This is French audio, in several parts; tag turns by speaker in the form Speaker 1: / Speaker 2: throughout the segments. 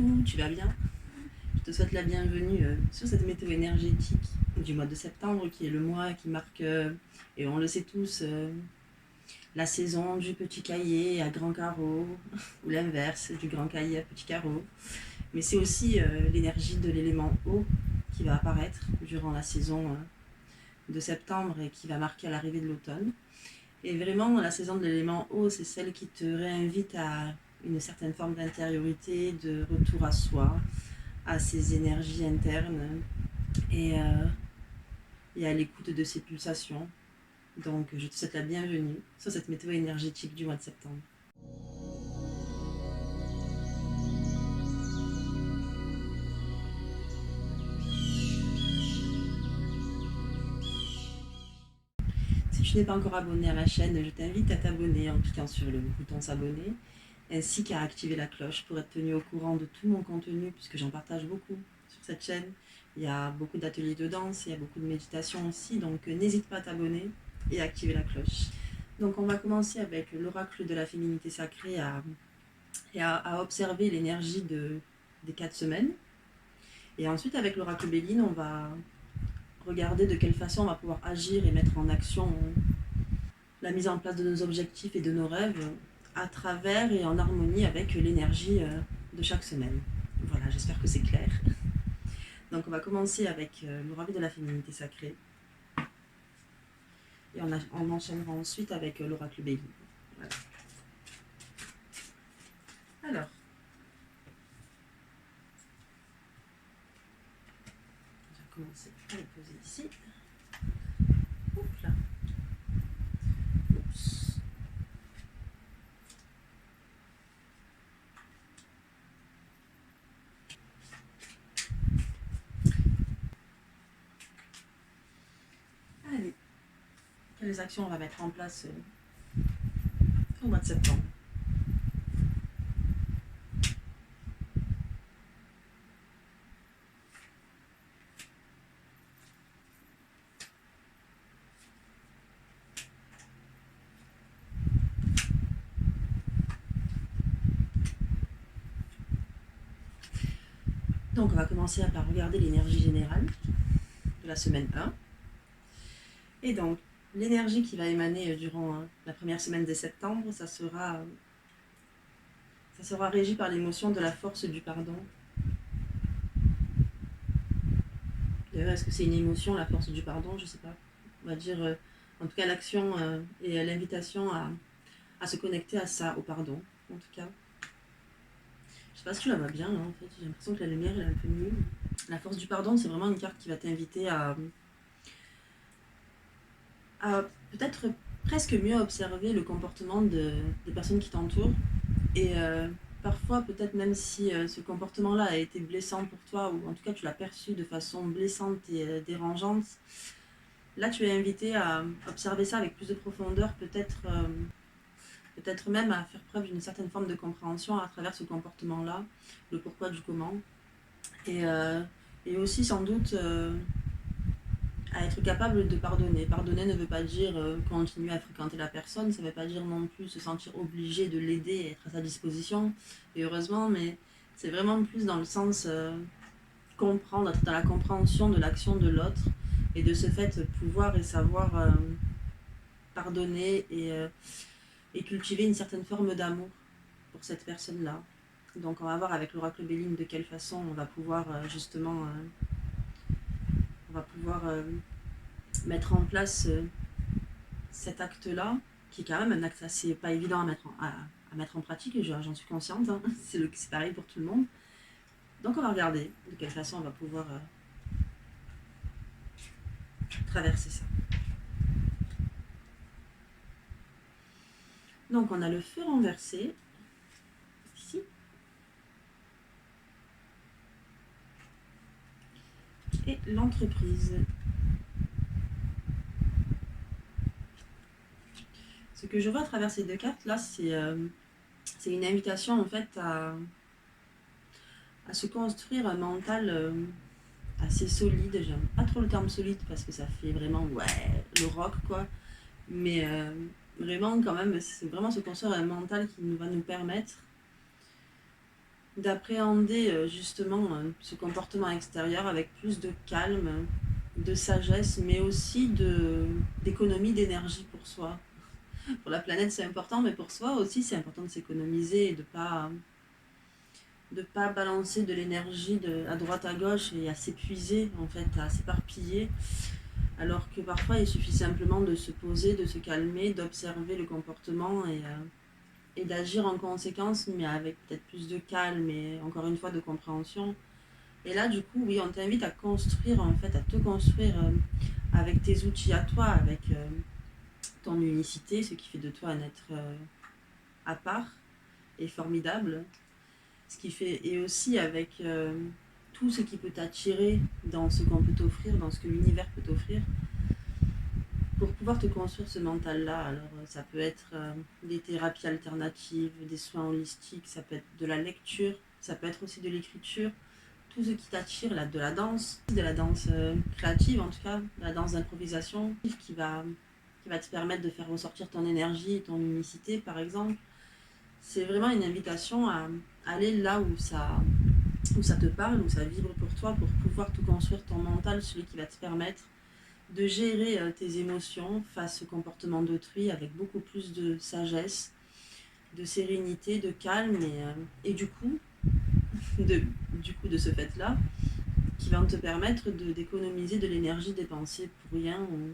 Speaker 1: coucou, tu vas bien? Je te souhaite la bienvenue sur cette météo énergétique du mois de septembre qui est le mois qui marque, et on le sait tous, la saison du petit cahier à grand carreau ou l'inverse du grand cahier à petit carreau. Mais c'est aussi l'énergie de l'élément eau qui va apparaître durant la saison de septembre et qui va marquer l'arrivée de l'automne. Et vraiment, la saison de l'élément eau, c'est celle qui te réinvite à une certaine forme d'intériorité, de retour à soi, à ses énergies internes et, euh, et à l'écoute de ses pulsations. Donc, je te souhaite la bienvenue sur cette météo énergétique du mois de septembre. Si tu n'es pas encore abonné à ma chaîne, je t'invite à t'abonner en cliquant sur le bouton s'abonner, ainsi qu'à activer la cloche pour être tenu au courant de tout mon contenu, puisque j'en partage beaucoup sur cette chaîne. Il y a beaucoup d'ateliers de danse, il y a beaucoup de méditation aussi, donc n'hésite pas à t'abonner et à activer la cloche. Donc on va commencer avec l'oracle de la féminité sacrée à observer l'énergie des 4 semaines. Et ensuite avec l'oracle Béline, on va regarder de quelle façon on va pouvoir agir et mettre en action la mise en place de nos objectifs et de nos rêves à travers et en harmonie avec l'énergie de chaque semaine. Voilà, j'espère que c'est clair. Donc on va commencer avec l'oracle de la féminité sacrée. Et on enchaînera ensuite avec l'oracle Béline. Voilà. Alors, on va commencer à les poser ici. Hop là. Oups. Allez, quelles actions on va mettre en place au mois de septembre? Donc on va commencer par regarder l'énergie générale de la semaine 1. Et donc l'énergie qui va émaner durant la première semaine de septembre, ça sera régi par l'émotion de la force du pardon. D'ailleurs, est-ce que c'est une émotion, la force du pardon? Je sais pas. On va dire, en tout cas, l'action et l'invitation à se connecter à ça, au pardon, en tout cas. Je sais pas si tu la vois bien, là, en fait. J'ai l'impression que la lumière est un peu nulle. La force du pardon, c'est vraiment une carte qui va t'inviter à peut-être presque mieux observer le comportement des personnes qui t'entourent. Et parfois, peut-être même si ce comportement-là a été blessant pour toi, ou en tout cas tu l'as perçu de façon blessante et dérangeante, là tu es invité à observer ça avec plus de profondeur, peut-être même à faire preuve d'une certaine forme de compréhension à travers ce comportement-là, le pourquoi du comment. Et aussi sans doute à être capable de pardonner. Pardonner ne veut pas dire continuer à fréquenter la personne, ça ne veut pas dire non plus se sentir obligé de l'aider et être à sa disposition, et heureusement, mais c'est vraiment plus dans le sens comprendre, être dans la compréhension de l'action de l'autre, et de ce fait pouvoir et savoir pardonner et cultiver une certaine forme d'amour pour cette personne-là. Donc on va voir avec l'oracle Béline de quelle façon on va pouvoir justement mettre en place cet acte-là, qui est quand même un acte assez pas évident à mettre en pratique, et j'en suis consciente, hein. C'est pareil pour tout le monde. Donc on va regarder de quelle façon on va pouvoir traverser ça. Donc on a le feu renversé, ici. Et l'entreprise. Ce que je vois à travers ces deux cartes là, c'est une invitation en fait à se construire un mental assez solide. J'aime pas trop le terme solide parce que ça fait vraiment le rock quoi, mais vraiment quand même c'est vraiment se construire un mental qui va nous permettre d'appréhender justement ce comportement extérieur avec plus de calme, de sagesse, mais aussi d'économie d'énergie pour soi. Pour la planète, c'est important, mais pour soi aussi, c'est important de s'économiser et de pas balancer de l'énergie à droite à gauche et à s'épuiser, en fait, à s'éparpiller. Alors que parfois, il suffit simplement de se poser, de se calmer, d'observer le comportement et d'agir en conséquence, mais avec peut-être plus de calme et encore une fois de compréhension. Et là, du coup, oui, on t'invite à construire, en fait, à te construire avec tes outils à toi, avec ton unicité, ce qui fait de toi un être à part et formidable, ce qui fait, et aussi avec tout ce qui peut t'attirer dans ce qu'on peut t'offrir, dans ce que l'univers peut t'offrir, pour pouvoir te construire ce mental-là. Alors, ça peut être des thérapies alternatives, des soins holistiques, ça peut être de la lecture, ça peut être aussi de l'écriture, tout ce qui t'attire, là, de la danse créative en tout cas, de la danse d'improvisation, qui va te permettre de faire ressortir ton énergie et ton unicité, par exemple. C'est vraiment une invitation à aller là où ça te parle, où ça vibre pour toi, pour pouvoir te construire ton mental, celui qui va te permettre de gérer tes émotions face au comportement d'autrui avec beaucoup plus de sagesse, de sérénité, de calme et du coup, de ce fait-là, qui va te permettre d'économiser de l'énergie dépensée pour rien ou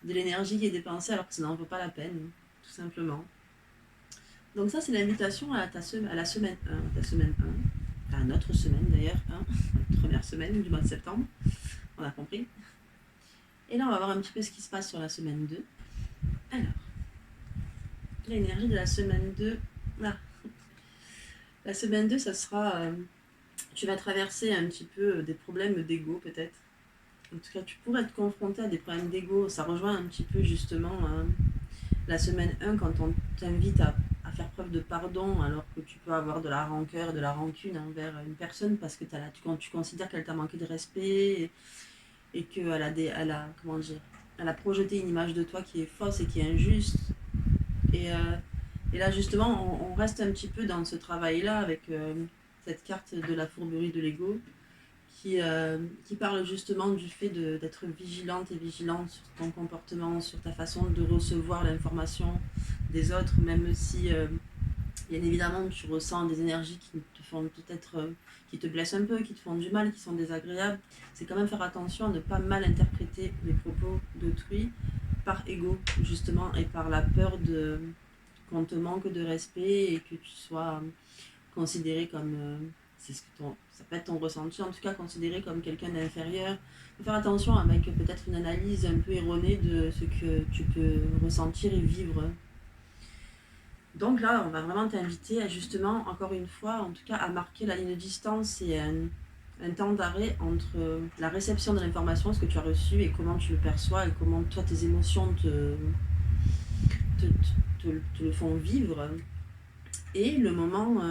Speaker 1: de l'énergie qui est dépensée alors que ça n'en vaut pas la peine, tout simplement. Donc ça, c'est l'invitation à la semaine 1, ta semaine 1, à notre semaine d'ailleurs, notre première semaine du mois de septembre, on a compris. Et là, on va voir un petit peu ce qui se passe sur la semaine 2. Alors, l'énergie de la semaine 2. Ah. La semaine 2, ça sera... tu vas traverser un petit peu des problèmes d'ego, peut-être. En tout cas, tu pourrais être confronté à des problèmes d'ego. Ça rejoint un petit peu, justement, la semaine 1, quand on t'invite à faire preuve de pardon, alors que tu peux avoir de la rancœur, de la rancune envers une personne, parce que tu considères qu'elle t'a manqué de respect et qu'elle elle a projeté une image de toi qui est fausse et qui est injuste. Et là, justement, on reste un petit peu dans ce travail-là avec cette carte de la fourberie de l'ego qui parle justement du fait d'être vigilante et vigilante sur ton comportement, sur ta façon de recevoir l'information des autres, même si, bien évidemment, tu ressens des énergies qui te font peut-être, qui te blessent un peu, qui te font du mal, qui sont désagréables. C'est quand même faire attention à ne pas mal interpréter les propos d'autrui par ego, justement, et par la peur qu'on te manque de respect et que tu sois considéré comme ça peut être ton ressenti, en tout cas considéré comme quelqu'un d'inférieur. Faut faire attention avec peut-être une analyse un peu erronée de ce que tu peux ressentir et vivre. Donc là, on va vraiment t'inviter à justement, encore une fois, en tout cas, à marquer la ligne de distance et un temps d'arrêt entre la réception de l'information, ce que tu as reçu et comment tu le perçois et comment toi tes émotions te le font vivre, et le moment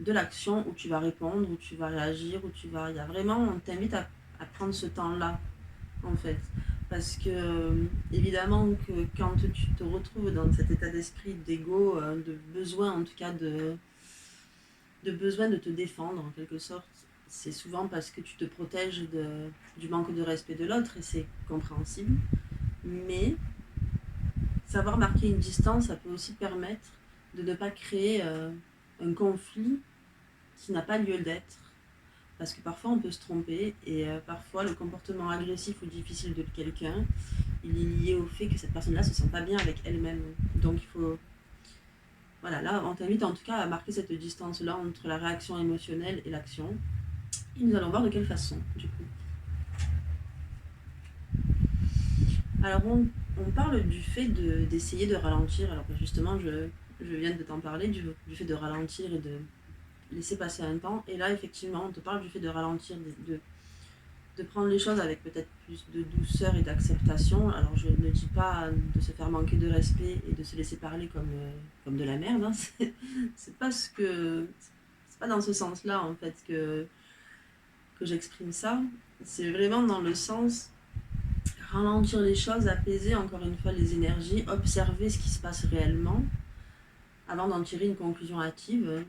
Speaker 1: de l'action où tu vas répondre, où tu vas réagir, il y a vraiment, on t'invite à prendre ce temps-là, en fait. Parce que, évidemment, que quand tu te retrouves dans cet état d'esprit d'ego, de besoin, en tout cas, de besoin de te défendre, en quelque sorte, c'est souvent parce que tu te protèges du manque de respect de l'autre, et c'est compréhensible. Mais savoir marquer une distance, ça peut aussi permettre de ne pas créer un conflit qui n'a pas lieu d'être. Parce que parfois on peut se tromper et parfois le comportement agressif ou difficile de quelqu'un, il est lié au fait que cette personne-là se sent pas bien avec elle-même. Donc il faut... Voilà, là on t'invite en tout cas à marquer cette distance-là entre la réaction émotionnelle et l'action. Et nous allons voir de quelle façon, du coup. Alors on parle du fait d'essayer de ralentir. Alors justement, je viens de t'en parler, du fait de ralentir et de laisser passer un temps. Et là, effectivement, on te parle du fait de ralentir, de prendre les choses avec peut-être plus de douceur et d'acceptation. Alors je ne dis pas de se faire manquer de respect et de se laisser parler comme de la merde. Hein. C'est pas c'est pas dans ce sens-là, en fait, que j'exprime ça. C'est vraiment dans le sens ralentir les choses, apaiser encore une fois les énergies, observer ce qui se passe réellement avant d'en tirer une conclusion hâtive.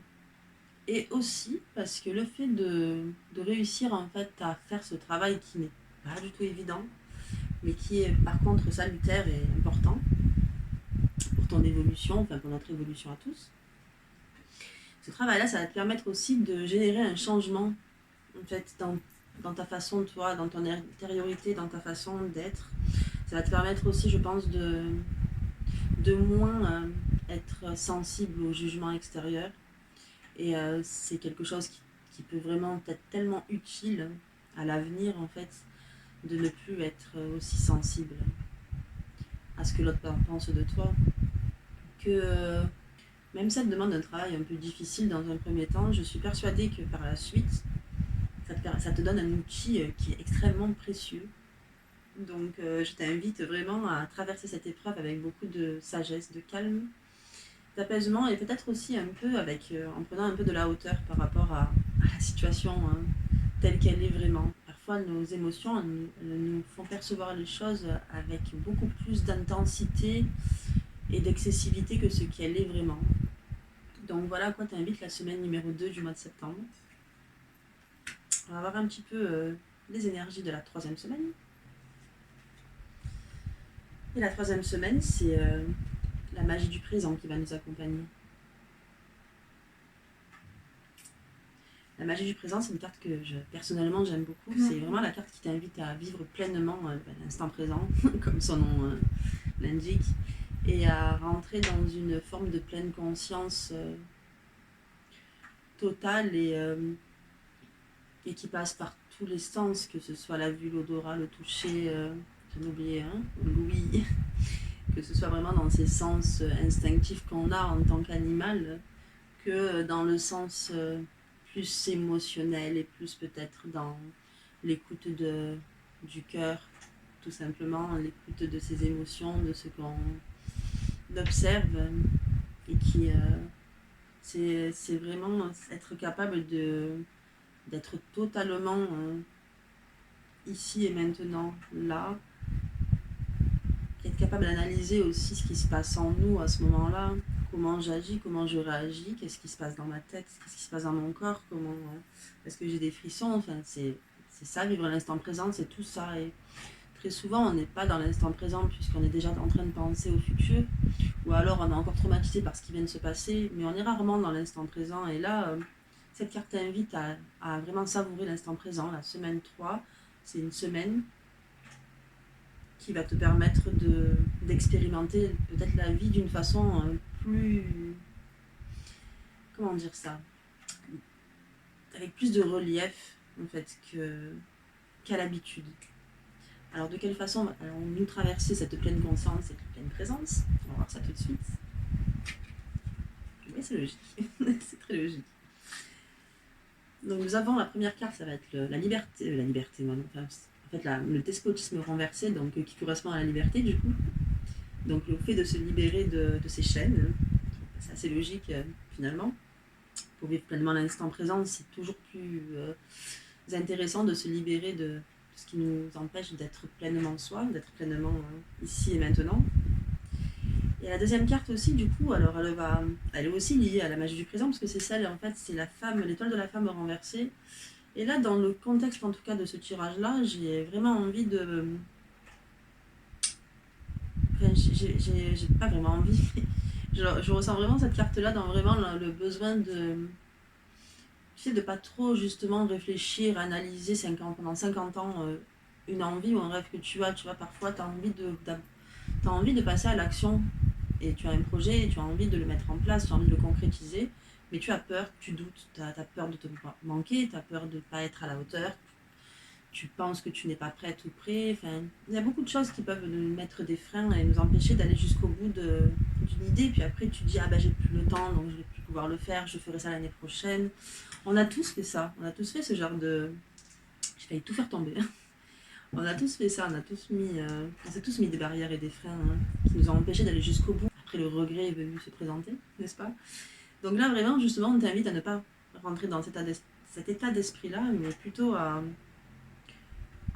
Speaker 1: Et aussi parce que le fait de réussir en fait à faire ce travail qui n'est pas du tout évident, mais qui est par contre salutaire et important pour ton évolution, enfin pour notre évolution à tous, ce travail-là, ça va te permettre aussi de générer un changement en fait dans ta façon, toi, dans ton intériorité, dans ta façon d'être. Ça va te permettre aussi, je pense, de moins être sensible au jugement extérieur. Et c'est quelque chose qui peut vraiment être tellement utile à l'avenir, en fait, de ne plus être aussi sensible à ce que l'autre pense de toi. Que même ça te demande un travail un peu difficile dans un premier temps, je suis persuadée que par la suite, ça te donne un outil qui est extrêmement précieux. Donc je t'invite vraiment à traverser cette épreuve avec beaucoup de sagesse, de calme, d'apaisement et peut-être aussi un peu en prenant un peu de la hauteur par rapport à la situation hein, telle qu'elle est vraiment. Parfois nos émotions elles nous font percevoir les choses avec beaucoup plus d'intensité et d'excessivité que ce qu'elle est vraiment. Donc voilà à quoi t'invite la semaine numéro 2 du mois de septembre. On va voir un petit peu les énergies de la troisième semaine. Et la troisième semaine, c'est la magie du présent qui va nous accompagner. La magie du présent, c'est une carte que personnellement j'aime beaucoup. C'est vraiment la carte qui t'invite à vivre pleinement l'instant présent, comme son nom l'indique, et à rentrer dans une forme de pleine conscience totale et qui passe par tous les sens, que ce soit la vue, l'odorat, le toucher, j'en ai oublié un, l'ouïe, que ce soit vraiment dans ces sens instinctifs qu'on a en tant qu'animal, que dans le sens plus émotionnel et plus peut-être dans l'écoute du cœur, tout simplement, l'écoute de ses émotions, de ce qu'on observe et qui c'est vraiment être capable d'être totalement ici et maintenant, là, être capable d'analyser aussi ce qui se passe en nous à ce moment-là, comment j'agis, comment je réagis, qu'est-ce qui se passe dans ma tête, qu'est-ce qui se passe dans mon corps, comment est-ce que j'ai des frissons, enfin c'est ça, vivre l'instant présent, c'est tout ça. Et très souvent on n'est pas dans l'instant présent puisqu'on est déjà en train de penser au futur, ou alors on est encore traumatisé par ce qui vient de se passer, mais on est rarement dans l'instant présent. Et là, cette carte t'invite à vraiment savourer l'instant présent. La semaine 3, c'est une semaine qui va te permettre d'expérimenter peut-être la vie d'une façon plus... Comment dire ça, avec plus de relief, en fait, qu'à l'habitude. Alors, de quelle façon allons-nous traverser cette pleine conscience, cette pleine présence? On va voir ça tout de suite. Oui, c'est logique. C'est très logique. Donc, nous avons la première carte, ça va être la liberté, enfin, en fait, le despotisme renversé, donc qui correspond à la liberté, du coup. Donc, le fait de se libérer de ces chaînes, c'est assez logique, finalement. Pour vivre pleinement l'instant présent, c'est toujours plus intéressant de se libérer de ce qui nous empêche d'être pleinement soi, d'être pleinement ici et maintenant. Et la deuxième carte aussi, du coup, alors elle est aussi liée à la magie du présent, parce que c'est celle, en fait, c'est la femme, l'étoile de la femme renversée. Et là, dans le contexte, en tout cas, de ce tirage-là, j'ai vraiment envie de... Enfin, j'ai pas vraiment envie, mais je ressens vraiment cette carte-là dans vraiment le besoin de... Tu sais, de pas trop, justement, réfléchir, analyser pendant 50 ans une envie ou un rêve que tu as. Tu vois, parfois, tu as envie de passer à l'action. Et tu as un projet, et tu as envie de le mettre en place, tu as envie de le concrétiser, mais tu as peur, tu doutes, tu as peur de te manquer, tu as peur de ne pas être à la hauteur, tu penses que tu n'es pas prête ou prêt. Enfin, il y a beaucoup de choses qui peuvent nous mettre des freins et nous empêcher d'aller jusqu'au bout d'une idée. Puis après, tu dis, ah ben j'ai plus le temps, donc je vais plus pouvoir le faire, je ferai ça l'année prochaine. On a tous fait ça, on a tous fait ce genre de... J'ai failli tout faire tomber. On a tous fait ça, on s'est tous mis des barrières et des freins qui nous ont empêchés d'aller jusqu'au bout. Après, le regret est venu se présenter, n'est-ce pas? Donc là, vraiment, justement, on t'invite à ne pas rentrer dans cet état d'esprit-là, mais plutôt à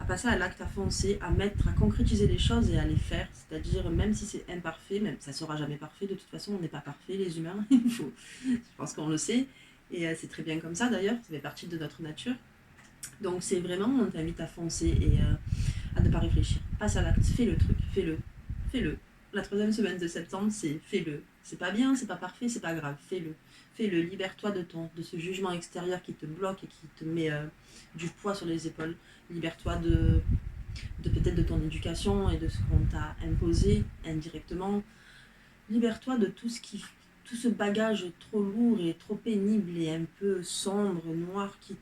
Speaker 1: passer à l'acte, à foncer, à concrétiser les choses et à les faire. C'est-à-dire, même si c'est imparfait, même ça ne sera jamais parfait, de toute façon, on n'est pas parfait, les humains, je pense qu'on le sait, Et c'est très bien comme ça d'ailleurs, ça fait partie de notre nature. Donc c'est vraiment, on t'invite à foncer et à ne pas réfléchir. Passe à l'acte, fais le truc, fais-le, fais-le. La 3e semaine de septembre, c'est fais-le. C'est pas bien, c'est pas parfait, c'est pas grave, fais-le. Fais-le, libère-toi de ce jugement extérieur qui te bloque et qui te met du poids sur les épaules. Libère-toi de peut-être de ton éducation et de ce qu'on t'a imposé indirectement. Libère-toi de tout ce bagage trop lourd et trop pénible et un peu sombre, noir qui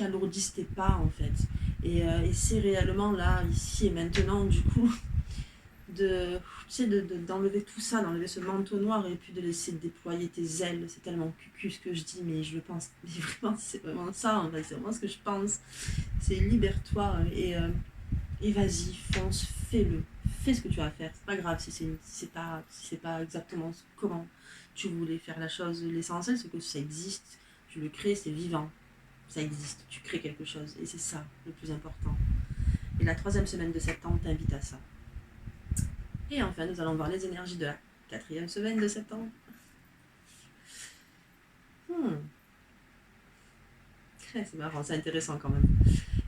Speaker 1: alourdissent tes pas en fait. Et c'est réellement là, ici et maintenant, du coup, d'enlever tout ça, d'enlever ce manteau noir et puis de laisser déployer tes ailes. C'est tellement cucu ce que je dis, mais je le pense. Mais vraiment, c'est vraiment ça en fait, c'est vraiment ce que je pense. C'est libère-toi et vas-y, fonce, fais-le. Fais ce que tu as à faire. C'est pas grave si c'est pas exactement comment tu voulais faire la chose. L'essentiel, c'est que ça existe. Tu le crées, c'est vivant. Ça existe. Tu crées quelque chose. Et c'est ça le plus important. Et la 3e semaine de septembre t'invite à ça. Et enfin, nous allons voir les énergies de la 4e semaine de septembre. C'est marrant, c'est intéressant quand même.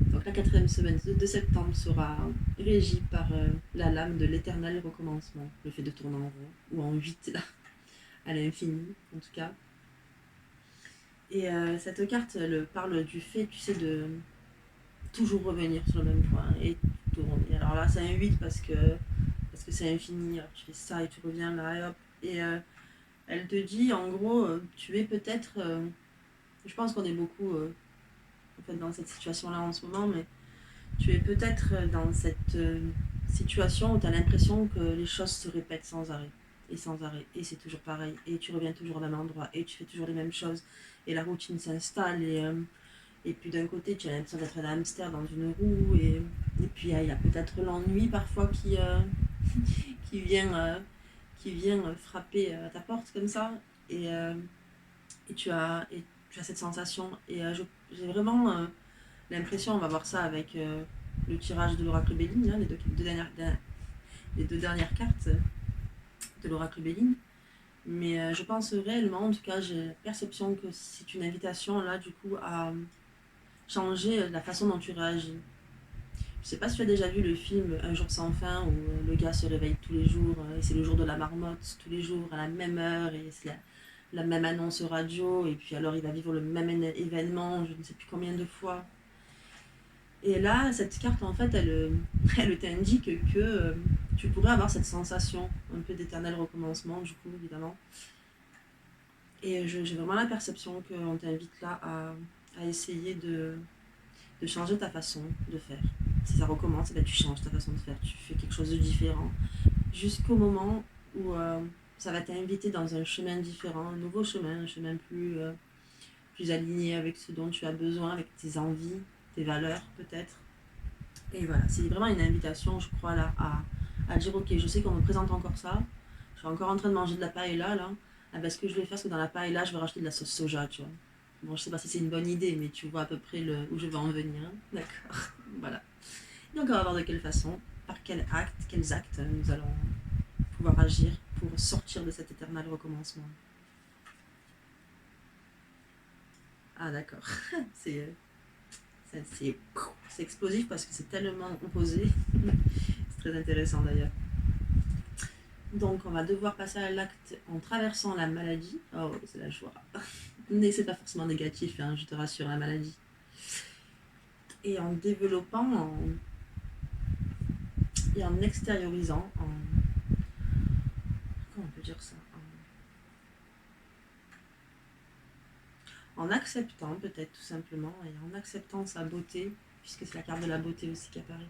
Speaker 1: Donc la 4e semaine de septembre sera régie par la lame de l'éternel recommencement, le fait de tourner en rond, ou en 8 là, à l'infini en tout cas. Et cette carte, elle parle du fait, tu sais, de toujours revenir sur le même point et tourner. Alors là, c'est un 8 parce que c'est infini, alors tu fais ça et tu reviens là et hop. Et elle te dit, en gros, tu es peut-être... je pense qu'on est beaucoup en fait, dans cette situation-là en ce moment, mais tu es peut-être dans cette situation où tu as l'impression que les choses se répètent sans arrêt. Et sans arrêt. Et c'est toujours pareil. Et tu reviens toujours au même endroit. Et tu fais toujours les mêmes choses. Et la routine s'installe. Et puis d'un côté, tu as l'impression d'être un hamster dans une roue. Et puis il y a peut-être l'ennui parfois qui vient frapper à ta porte comme ça. Et tu as cette sensation. Et j'ai vraiment l'impression, on va voir ça avec le tirage de l'oracle Béline, les deux dernières cartes de l'oracle Béline. Mais je pense réellement, en tout cas, j'ai la perception que c'est une invitation là, du coup, à changer la façon dont tu réagis. Je sais pas si tu as déjà vu le film Un jour sans fin où le gars se réveille tous les jours et c'est le jour de la marmotte, tous les jours à la même heure et c'est la même annonce radio et puis alors il va vivre le même événement, je ne sais plus combien de fois. Et là, cette carte, en fait, elle t'indique que tu pourrais avoir cette sensation un peu d'éternel recommencement, du coup, évidemment. Et j'ai vraiment la perception qu'on t'invite là à essayer de changer ta façon de faire. Si ça recommence, ben, tu changes ta façon de faire, tu fais quelque chose de différent. Jusqu'au moment où ça va t'inviter dans un chemin différent, un nouveau chemin, un chemin plus aligné avec ce dont tu as besoin, avec tes envies, tes valeurs peut-être. Et voilà, c'est vraiment une invitation, je crois, là, à dire, ok, je sais qu'on me présente encore ça, je suis encore en train de manger de la paella, là, ah ben, ce que je vais faire, c'est que dans la paella, je vais rajouter de la sauce soja, tu vois. Bon, je sais pas si c'est une bonne idée, mais tu vois à peu près où je vais en venir. Hein. D'accord, voilà. Donc, on va voir de quelle façon, par quels actes nous allons pouvoir agir pour sortir de cet éternel recommencement. Ah, d'accord. c'est explosif parce que c'est tellement opposé. C'est très intéressant d'ailleurs. Donc on va devoir passer à l'acte en traversant la maladie. Oh, c'est la joie. Mais c'est pas forcément négatif, hein, je te rassure, la maladie. Et en développant et en extériorisant, comment on peut dire ça, en acceptant peut-être tout simplement, et en acceptant sa beauté, puisque c'est la carte de la beauté aussi qui apparaît.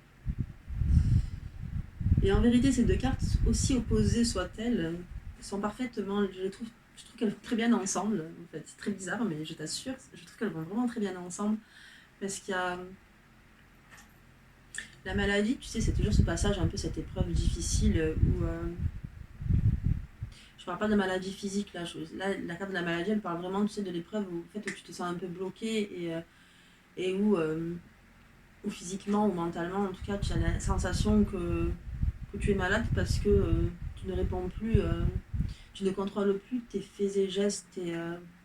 Speaker 1: Et en vérité, ces deux cartes, aussi opposées soient-elles, sont parfaitement, je trouve qu'elles vont très bien ensemble. En fait, c'est très bizarre, mais je t'assure, je trouve qu'elles vont vraiment très bien ensemble. Parce qu'il y a la maladie, tu sais, c'est toujours ce passage, un peu cette épreuve difficile où... je parle pas de maladie physique, là, la carte de la maladie, elle parle vraiment, tu sais, de l'épreuve où, en fait, où tu te sens un peu bloqué et où physiquement ou mentalement, en tout cas, tu as la sensation que tu es malade parce que tu ne réponds plus, tu ne contrôles plus tes faits et gestes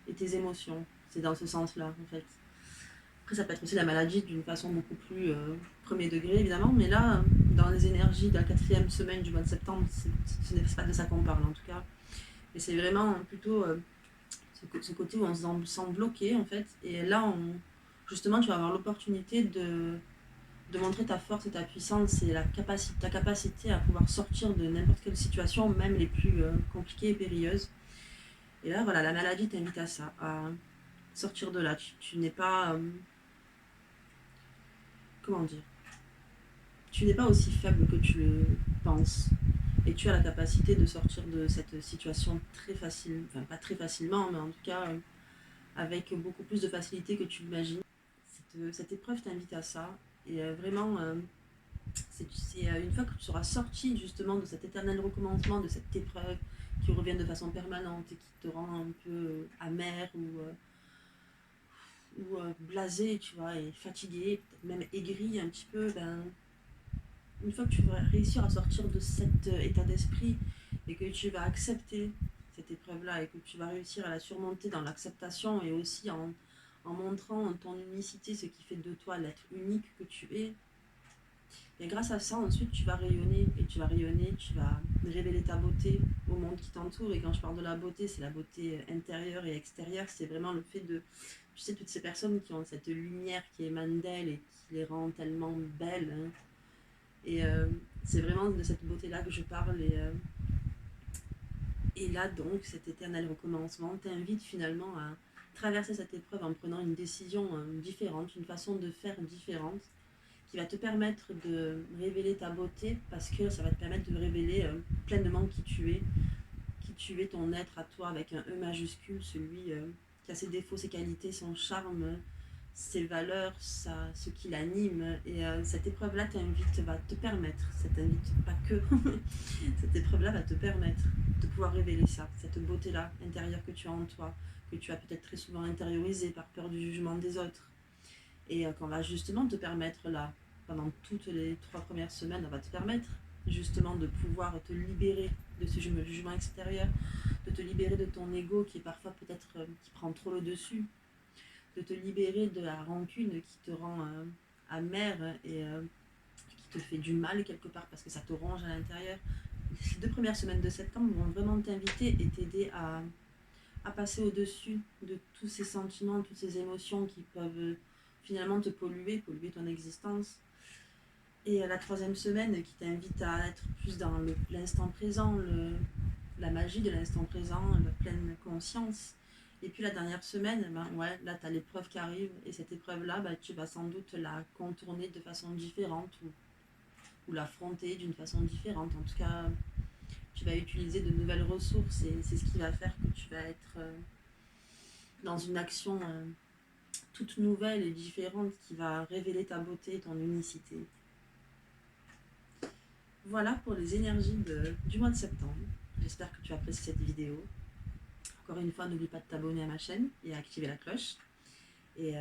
Speaker 1: et tes émotions. C'est dans ce sens-là, en fait. Après, ça peut être aussi la maladie d'une façon beaucoup plus premier degré, évidemment, mais là, dans les énergies de la 4e semaine du mois de septembre, ce n'est pas de ça qu'on parle, en tout cas. Et c'est vraiment plutôt ce côté où on se sent bloqué, en fait. Et là, justement, tu vas avoir l'opportunité de montrer ta force et ta puissance et ta capacité à pouvoir sortir de n'importe quelle situation, même les plus compliquées et périlleuses. Et là, voilà, la maladie t'invite à ça, à sortir de là. Tu n'es pas... comment dire, tu n'es pas aussi faible que tu le penses. Et tu as la capacité de sortir de cette situation très facile, enfin pas très facilement, mais en tout cas avec beaucoup plus de facilité que tu l'imagines. Cette épreuve t'invite à ça. Et vraiment, c'est une fois que tu seras sorti justement de cet éternel recommencement, de cette épreuve qui revient de façon permanente et qui te rend un peu amer ou blasé, tu vois, et fatigué, peut-être même aigri un petit peu, ben, une fois que tu vas réussir à sortir de cet état d'esprit et que tu vas accepter cette épreuve-là et que tu vas réussir à la surmonter dans l'acceptation et aussi en montrant ton unicité, ce qui fait de toi l'être unique que tu es, et grâce à ça, ensuite, tu vas rayonner et tu vas rayonner, tu vas révéler ta beauté au monde qui t'entoure. Et quand je parle de la beauté, c'est la beauté intérieure et extérieure. C'est vraiment le fait de, tu sais, toutes ces personnes qui ont cette lumière qui émane d'elles et qui les rend tellement belles, hein. Et c'est vraiment de cette beauté-là que je parle. Et là, donc, cet éternel recommencement t'invite finalement à traverser cette épreuve en prenant une décision différente, une façon de faire différente, qui va te permettre de révéler ta beauté parce que ça va te permettre de révéler pleinement qui tu es, ton être à toi avec un E majuscule, celui qui a ses défauts, ses qualités, son charme, ses valeurs, ce qui l'anime. Et cette épreuve-là va te permettre, ça t'invite pas que, cette épreuve-là va te permettre de pouvoir révéler ça, cette beauté-là intérieure que tu as en toi, que tu as peut-être très souvent intériorisée par peur du jugement des autres. Et qu'on va justement te permettre là, pendant toutes les 3 premières semaines, on va te permettre justement de pouvoir te libérer de ce jugement extérieur, de te libérer de ton ego qui est parfois peut-être qui prend trop le dessus, de te libérer de la rancune qui te rend amer et qui te fait du mal quelque part parce que ça te ronge à l'intérieur. Ces 2 premières semaines de septembre vont vraiment t'inviter et t'aider à passer au-dessus de tous ces sentiments, toutes ces émotions qui peuvent finalement te polluer ton existence. Et la 3e semaine qui t'invite à être plus dans l'instant présent, la magie de l'instant présent, la pleine conscience. Et puis la dernière semaine, ben ouais, là tu as l'épreuve qui arrive et cette épreuve-là, ben, tu vas sans doute la contourner de façon différente ou l'affronter d'une façon différente. En tout cas, tu vas utiliser de nouvelles ressources et c'est ce qui va faire que tu vas être dans une action toute nouvelle et différente qui va révéler ta beauté et ton unicité. Voilà pour les énergies du mois de septembre. J'espère que tu apprécies cette vidéo. Encore une fois, n'oublie pas de t'abonner à ma chaîne et à activer la cloche. Et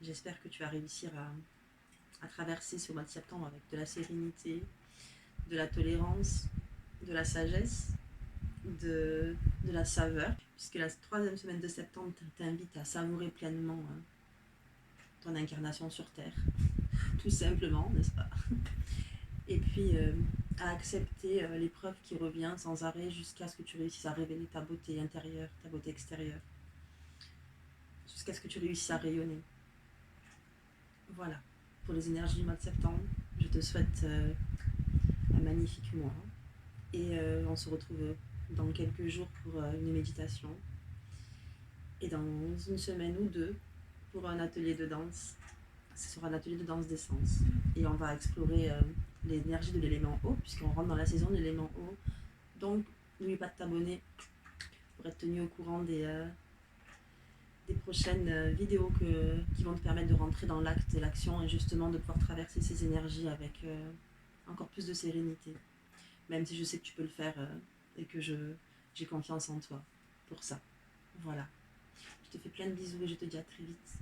Speaker 1: j'espère que tu vas réussir à traverser ce mois de septembre avec de la sérénité, de la tolérance, de la sagesse, de la saveur, puisque la 3e semaine de septembre t'invite à savourer pleinement ton incarnation sur Terre, tout simplement, n'est-ce pas? Et puis à accepter l'épreuve qui revient sans arrêt jusqu'à ce que tu réussisses à révéler ta beauté intérieure, ta beauté extérieure, jusqu'à ce que tu réussisses à rayonner. Voilà, pour les énergies du mois de septembre, je te souhaite un magnifique mois et on se retrouve dans quelques jours pour une méditation et dans une semaine ou 2 pour un atelier de danse. Ce sera un atelier de danse d'essence et on va explorer l'énergie de l'élément eau puisqu'on rentre dans la saison de l'élément eau. Donc n'oublie pas de t'abonner pour être tenu au courant des prochaines vidéos qui vont te permettre de rentrer dans l'acte et l'action et justement de pouvoir traverser ces énergies avec encore plus de sérénité, même si je sais que tu peux le faire et que j'ai confiance en toi pour ça. Voilà, je te fais plein de bisous et je te dis à très vite.